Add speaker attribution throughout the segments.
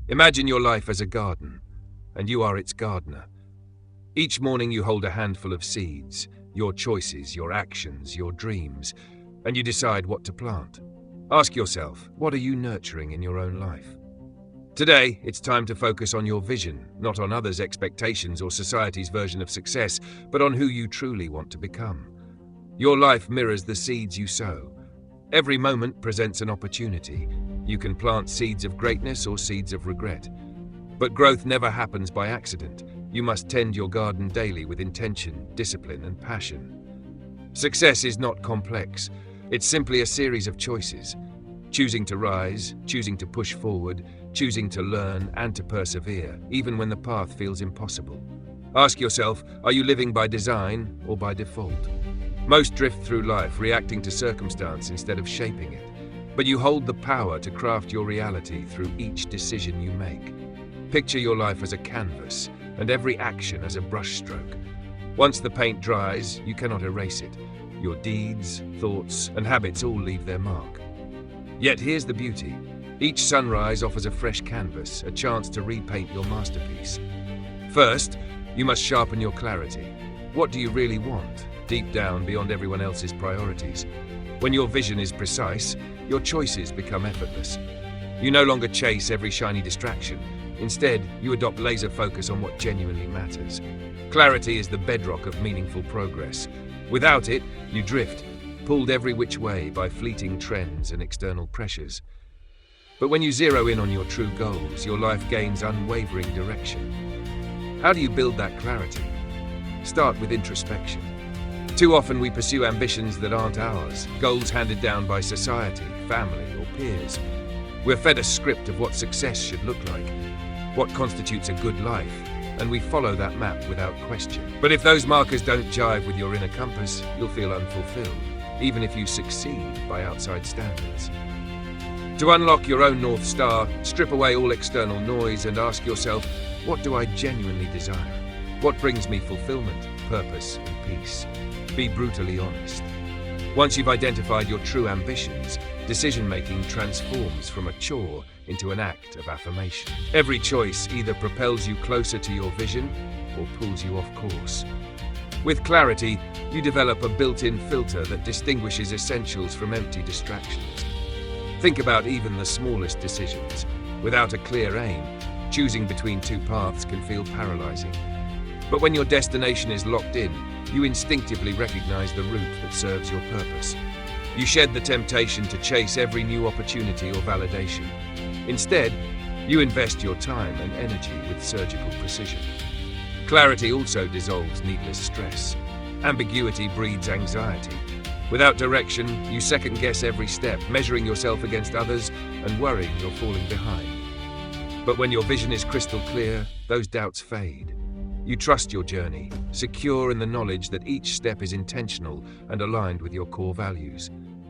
Speaker 1: Imagine your life as a garden, and you are its gardener. Each morning you hold a handful of seeds, your choices, your actions, your dreams, and you decide what to plant. Ask yourself, what are you nurturing in your own life? Today, it's time to focus on your vision, not on others' expectations or society's version of success, but on who you truly want to become. Your life mirrors the seeds you sow. Every moment presents an opportunity. You can plant seeds of greatness or seeds of regret. But growth never happens by accident. You must tend your garden daily with intention, discipline, and passion. Success is not complex. It's simply a series of choices. Choosing to rise, choosing to push forward, choosing to learn and to persevere, even when the path feels impossible. Ask yourself, are you living by design or by default? Most drift through life reacting to circumstance instead of shaping it. But you hold the power to craft your reality through each decision you make. Picture your life as a canvas and every action as a brushstroke. Once the paint dries, you cannot erase it. Your deeds, thoughts, and habits all leave their mark. Yet here's the beauty. Each sunrise offers a fresh canvas, a chance to repaint your masterpiece. First, you must sharpen your clarity. What do you really want, deep down beyond everyone else's priorities? When your vision is precise, your choices become effortless. You no longer chase every shiny distraction. Instead, you adopt laser focus on what genuinely matters. Clarity is the bedrock of meaningful progress. Without it, you drift, pulled every which way by fleeting trends and external pressures. But when you zero in on your true goals, your life gains unwavering direction. How do you build that clarity? Start with introspection. Too often we pursue ambitions that aren't ours, goals handed down by society, family, or peers. We're fed a script of what success should look like, what constitutes a good life, and we follow that map without question. But if those markers don't jive with your inner compass, you'll feel unfulfilled, even if you succeed by outside standards. To unlock your own North Star, strip away all external noise and ask yourself, what do I genuinely desire? What brings me fulfillment, purpose, and peace? Be brutally honest. Once you've identified your true ambitions, decision-making transforms from a chore into an act of affirmation. Every choice either propels you closer to your vision or pulls you off course. With clarity, you develop a built-in filter that distinguishes essentials from empty distractions. Think about even the smallest decisions. Without a clear aim, choosing between two paths can feel paralyzing. But when your destination is locked in, you instinctively recognize the route that serves your purpose. You shed the temptation to chase every new opportunity or validation. Instead, you invest your time and energy with surgical precision. Clarity also dissolves needless stress. Ambiguity breeds anxiety. Without direction, you second-guess every step, measuring yourself against others and worrying you're falling behind. But when your vision is crystal clear, those doubts fade. You trust your journey, secure in the knowledge that each step is intentional and aligned with your core values.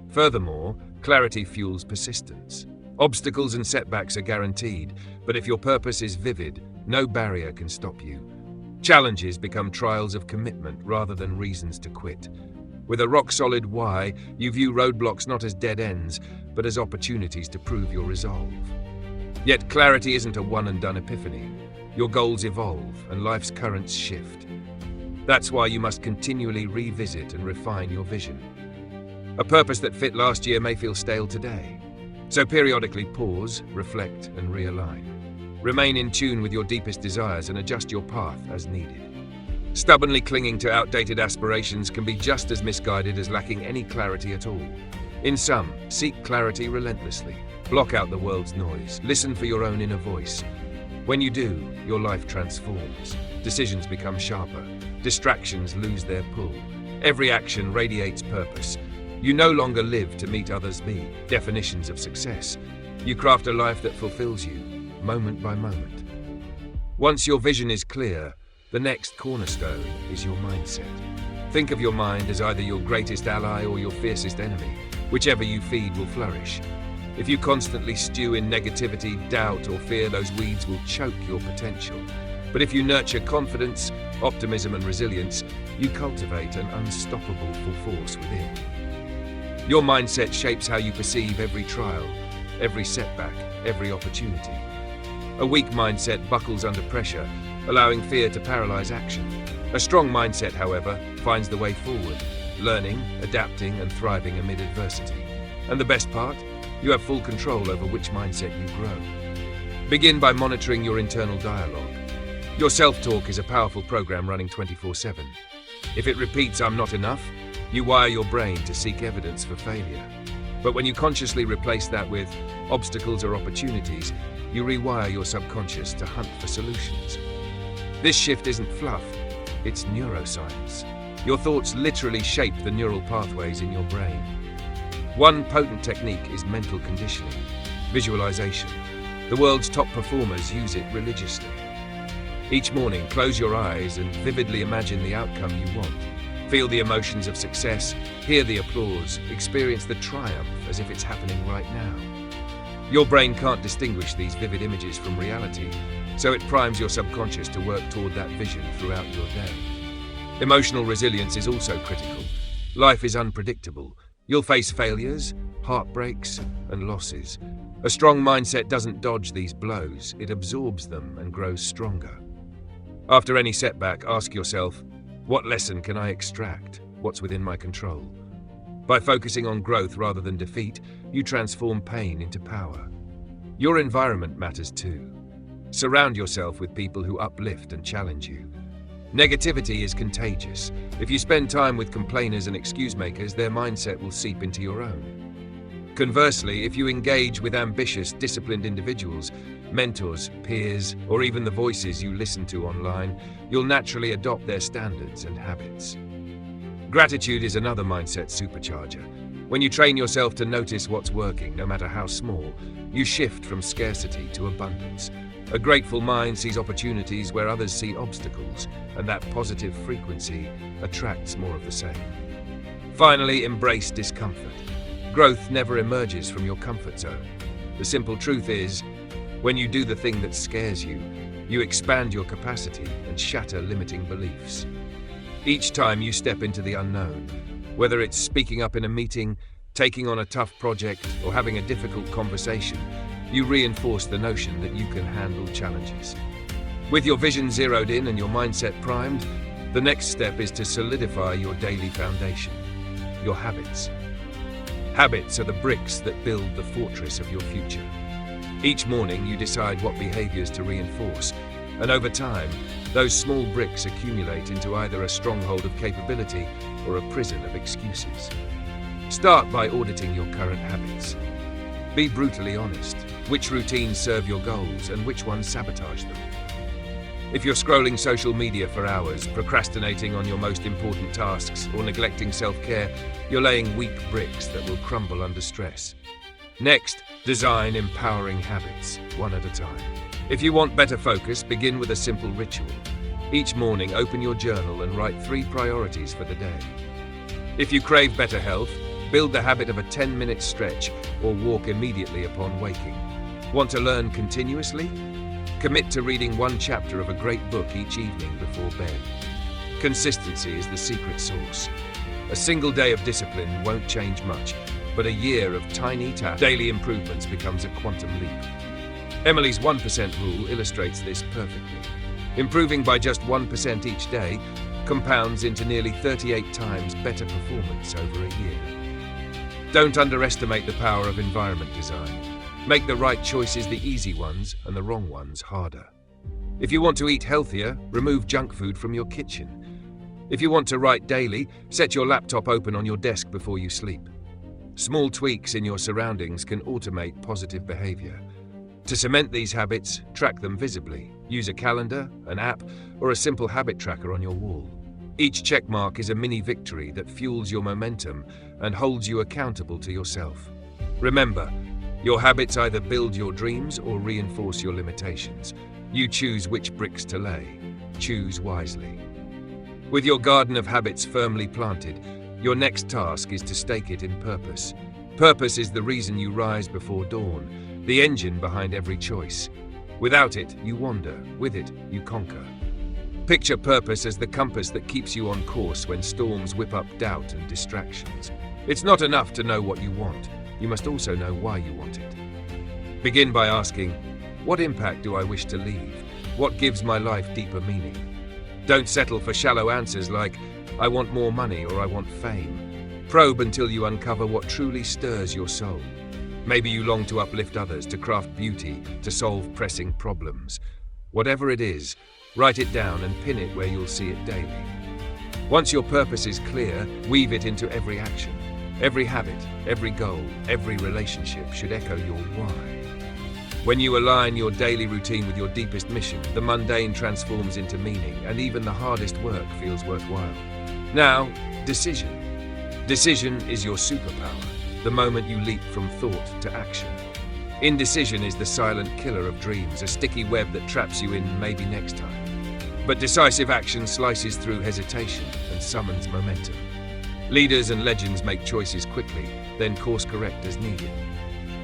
Speaker 1: Furthermore, clarity fuels persistence. Obstacles and setbacks are guaranteed, but if your purpose is vivid, no barrier can stop you. Challenges become trials of commitment rather than reasons to quit. With a rock-solid why, you view roadblocks not as dead ends, but as opportunities to prove your resolve. Yet clarity isn't a one-and-done epiphany. Your goals evolve and life's currents shift. That's why you must continually revisit and refine your vision. A purpose that fit last year may feel stale today. So periodically pause, reflect, and realign. Remain in tune with your deepest desires and adjust your path as needed. Stubbornly clinging to outdated aspirations can be just as misguided as lacking any clarity at all. In sum, seek clarity relentlessly. Block out the world's noise. Listen for your own inner voice. When you do, your life transforms. Decisions become sharper. Distractions lose their pull. Every action radiates purpose. You no longer live to meet others' definitions of success. You craft a life that fulfills you, moment by moment. Once your vision is clear, the next cornerstone is your mindset. Think of your mind as either your greatest ally or your fiercest enemy. Whichever you feed will flourish. If you constantly stew in negativity, doubt, or fear, those weeds will choke your potential. But if you nurture confidence, optimism, and resilience, you cultivate an unstoppable force within. Your mindset shapes how you perceive every trial, every setback, every opportunity. A weak mindset buckles under pressure, allowing fear to paralyze action. A strong mindset, however, finds the way forward, learning, adapting, and thriving amid adversity. And the best part? You have full control over which mindset you grow. Begin by monitoring your internal dialogue. Your self-talk is a powerful program running 24/7. If it repeats "I'm not enough," you wire your brain to seek evidence for failure. But when you consciously replace that with obstacles or opportunities, you rewire your subconscious to hunt for solutions. This shift isn't fluff, it's neuroscience. Your thoughts literally shape the neural pathways in your brain. One potent technique is mental conditioning, visualization. The world's top performers use it religiously. Each morning, close your eyes and vividly imagine the outcome you want. Feel the emotions of success, hear the applause, experience the triumph as if it's happening right now. Your brain can't distinguish these vivid images from reality, so it primes your subconscious to work toward that vision throughout your day. Emotional resilience is also critical. Life is unpredictable. You'll face failures, heartbreaks, and losses. A strong mindset doesn't dodge these blows, it absorbs them and grows stronger. After any setback, ask yourself, what lesson can I extract? What's within my control? By focusing on growth rather than defeat, you transform pain into power. Your environment matters too. Surround yourself with people who uplift and challenge you. Negativity is contagious. If you spend time with complainers and excuse makers, their mindset will seep into your own. Conversely, if you engage with ambitious, disciplined individuals, mentors, peers, or even the voices you listen to online, you'll naturally adopt their standards and habits. Gratitude is another mindset supercharger. When you train yourself to notice what's working, no matter how small, you shift from scarcity to abundance. A grateful mind sees opportunities where others see obstacles, and that positive frequency attracts more of the same. Finally, embrace discomfort. Growth never emerges from your comfort zone. The simple truth is, when you do the thing that scares you, you expand your capacity and shatter limiting beliefs. Each time you step into the unknown, whether it's speaking up in a meeting, taking on a tough project, or having a difficult conversation, you reinforce the notion that you can handle challenges. With your vision zeroed in and your mindset primed, the next step is to solidify your daily foundation, your habits. Habits are the bricks that build the fortress of your future. Each morning you decide what behaviors to reinforce, and over time, those small bricks accumulate into either a stronghold of capability or a prison of excuses. Start by auditing your current habits. Be brutally honest. Which routines serve your goals and which ones sabotage them? If you're scrolling social media for hours, procrastinating on your most important tasks, or neglecting self-care, you're laying weak bricks that will crumble under stress. Next, design empowering habits, one at a time. If you want better focus, begin with a simple ritual. Each morning, open your journal and write 3 priorities for the day. If you crave better health, build the habit of a 10-minute stretch or walk immediately upon waking. Want to learn continuously? Commit to reading 1 chapter of a great book each evening before bed. Consistency is the secret sauce. A single day of discipline won't change much, but a year of tiny daily improvements becomes a quantum leap. Emily's 1% rule illustrates this perfectly. Improving by just 1% each day compounds into nearly 38 times better performance over a year. Don't underestimate the power of environment design. Make the right choices the easy ones and the wrong ones harder. If you want to eat healthier, remove junk food from your kitchen. If you want to write daily, set your laptop open on your desk before you sleep. Small tweaks in your surroundings can automate positive behavior. To cement these habits, track them visibly. Use a calendar, an app, or a simple habit tracker on your wall. Each checkmark is a mini victory that fuels your momentum and holds you accountable to yourself. Remember, your habits either build your dreams or reinforce your limitations. You choose which bricks to lay. Choose wisely. With your garden of habits firmly planted, your next task is to stake it in purpose. Purpose is the reason you rise before dawn, the engine behind every choice. Without it, you wander. With it, you conquer. Picture purpose as the compass that keeps you on course when storms whip up doubt and distractions. It's not enough to know what you want. You must also know why you want it. Begin by asking, What impact do I wish to leave? What gives my life deeper meaning? Don't settle for shallow answers like, I want more money or I want fame. Probe until you uncover what truly stirs your soul. Maybe you long to uplift others, to craft beauty, to solve pressing problems. Whatever it is, write it down and pin it where you'll see it daily. Once your purpose is clear, weave it into every action. Every habit, every goal, every relationship should echo your why. When you align your daily routine with your deepest mission, the mundane transforms into meaning, and even the hardest work feels worthwhile. Now, decision. Decision is your superpower, the moment you leap from thought to action. Indecision is the silent killer of dreams, a sticky web that traps you in maybe next time. But decisive action slices through hesitation and summons momentum. Leaders and legends make choices quickly, then course correct as needed.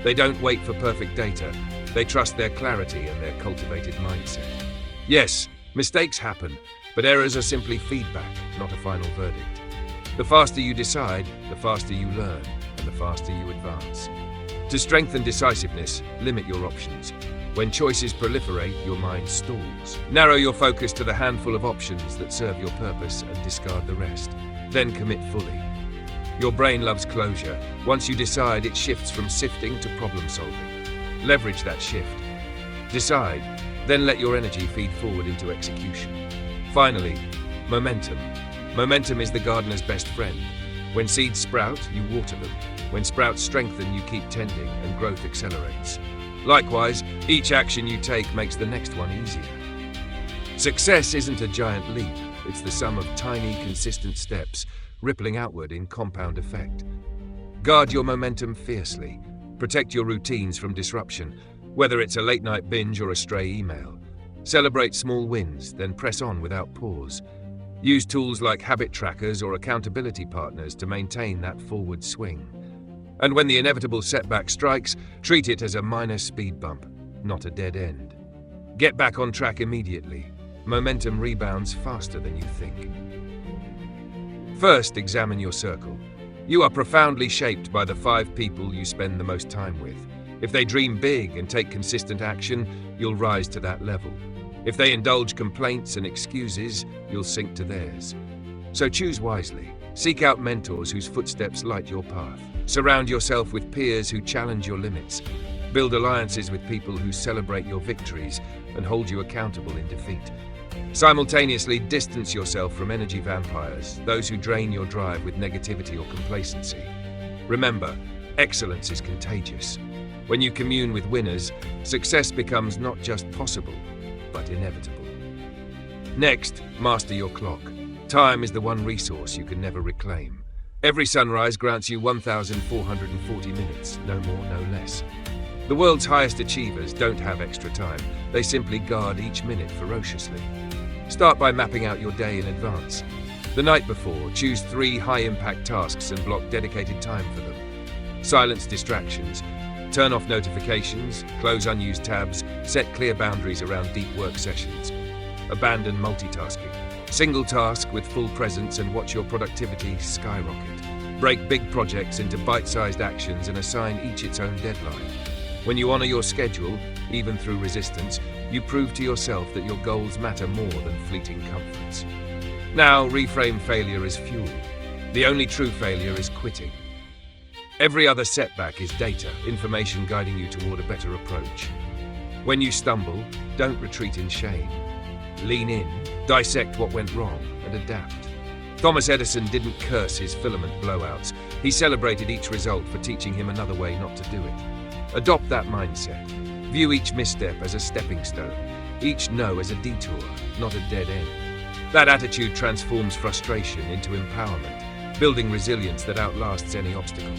Speaker 1: They don't wait for perfect data, they trust their clarity and their cultivated mindset. Yes, mistakes happen, but errors are simply feedback, not a final verdict. The faster you decide, the faster you learn, and the faster you advance. To strengthen decisiveness, limit your options. When choices proliferate, your mind stalls. Narrow your focus to the handful of options that serve your purpose and discard the rest. Then commit fully. Your brain loves closure. Once you decide, it shifts from sifting to problem solving. Leverage that shift. Decide, then let your energy feed forward into execution. Finally, momentum. Momentum is the gardener's best friend. When seeds sprout, you water them. When sprouts strengthen, you keep tending, and growth accelerates. Likewise, each action you take makes the next one easier. Success isn't a giant leap. It's the sum of tiny, consistent steps, rippling outward in compound effect. Guard your momentum fiercely. Protect your routines from disruption, whether it's a late-night binge or a stray email. Celebrate small wins, then press on without pause. Use tools like habit trackers or accountability partners to maintain that forward swing. And when the inevitable setback strikes, treat it as a minor speed bump, not a dead end. Get back on track immediately. Momentum rebounds faster than you think. First, examine your circle. You are profoundly shaped by the 5 people you spend the most time with. If they dream big and take consistent action, you'll rise to that level. If they indulge complaints and excuses, you'll sink to theirs. So choose wisely. Seek out mentors whose footsteps light your path. Surround yourself with peers who challenge your limits. Build alliances with people who celebrate your victories and hold you accountable in defeat. Simultaneously, distance yourself from energy vampires, those who drain your drive with negativity or complacency. Remember, excellence is contagious. When you commune with winners, success becomes not just possible, but inevitable. Next, master your clock. Time is the one resource you can never reclaim. Every sunrise grants you 1,440 minutes, no more, no less. The world's highest achievers don't have extra time. They simply guard each minute ferociously. Start by mapping out your day in advance. The night before, choose 3 high-impact tasks and block dedicated time for them. Silence distractions. Turn off notifications, close unused tabs, set clear boundaries around deep work sessions. Abandon multitasking. Single task with full presence and watch your productivity skyrocket. Break big projects into bite-sized actions and assign each its own deadline. When you honor your schedule, even through resistance, you prove to yourself that your goals matter more than fleeting comforts. Now, reframe failure as fuel. The only true failure is quitting. Every other setback is data, information guiding you toward a better approach. When you stumble, don't retreat in shame. Lean in, dissect what went wrong, and adapt. Thomas Edison didn't curse his filament blowouts. He celebrated each result for teaching him another way not to do it. Adopt that mindset. View each misstep as a stepping stone, each no as a detour, not a dead end. That attitude transforms frustration into empowerment, building resilience that outlasts any obstacle.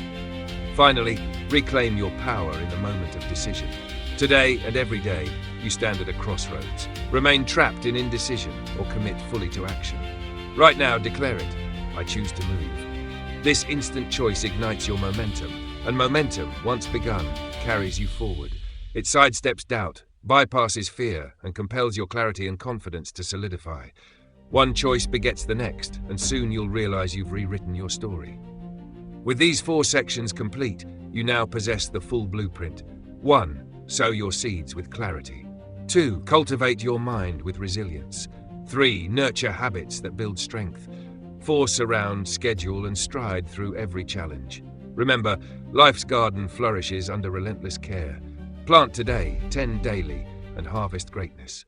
Speaker 1: Finally, reclaim your power in the moment of decision. Today and every day, you stand at a crossroads. Remain trapped in indecision or commit fully to action. Right now, declare it. I choose to move. This instant choice ignites your momentum, and momentum, once begun, carries you forward. It sidesteps doubt, bypasses fear, and compels your clarity and confidence to solidify. One choice begets the next, and soon you'll realize you've rewritten your story. With these 4 sections complete, you now possess the full blueprint. 1. Sow your seeds with clarity. 2. Cultivate your mind with resilience. 3. Nurture habits that build strength. 4. Surround, schedule, and stride through every challenge. Remember, life's garden flourishes under relentless care. Plant today, tend daily, and harvest greatness.